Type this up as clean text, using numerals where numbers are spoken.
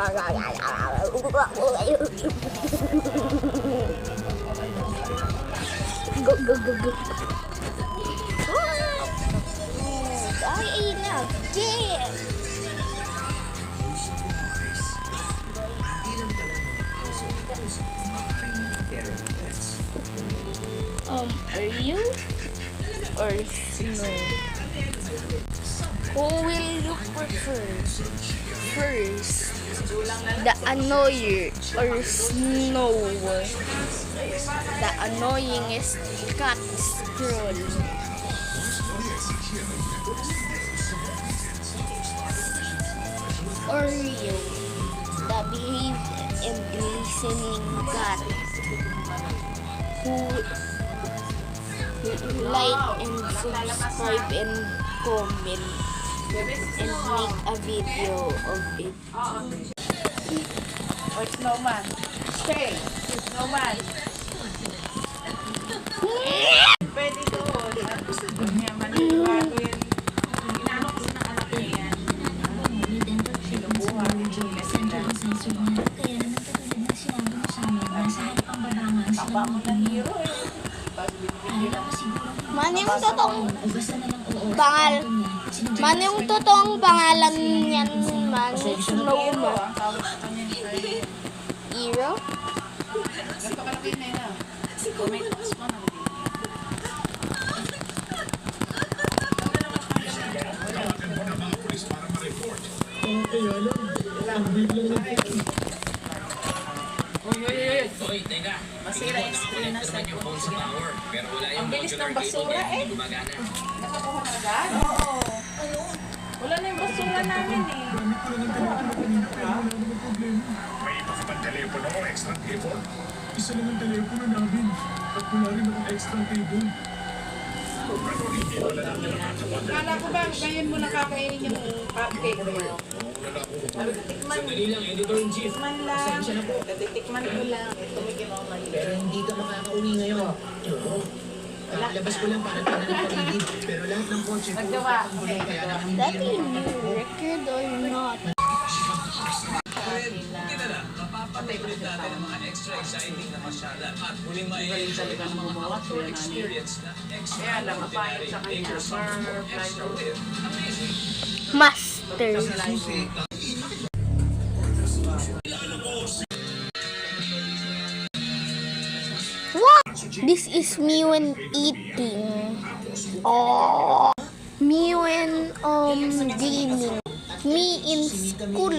Go, go, go, go. I enough. Yeah. Are you or Snow? Who will you prefer? First, the annoyer or Snow? The annoyingest cat scroll. Or you, the behave and listening cat. Who like and subscribe and comment and make a video of it. O, snowman. Stay. Snowman. Pwede doon. Kanya maniliwago yan. Ginano ko ng anak niya yan. Sinubuha din yung messenger. Tapa mo ng hero eh. Man yung totoong pangalan niyan, man. Snowman. Hero? Ganito ka laki na yun. May box mo na. Hoy, teka. Masira yung screen na sa Ang bilis ng basura eh. Nakakuha na agad? Oo. Wala na yung basura namin eh. May iba ka bang telepono o extra cable? Isa lang ang telepono namin. At wala rin akong extra cable. Pero hindi wala natin makakapag. Kala ko ba ngayon mo nakakainin yung cupcake mo? Sandali lang, editor-in-chief. Tikman lang. Titikman ko lang. Tumigil ako mali. Pero hindi ka makakauwi ngayon. Labas ko lang para ng paligid. Pero lahat ng kotse Naggawa. kaya namin That is new record or not? Mapapatuloy natin ang mga extra exciting na masyala at muling mai-enjoy ang mga outdoor experience na extra Kaya lang, mapayat sa kanya. extra live. Amazing. Master. What? This is me when eating. Oh, me when gaming. Me in school.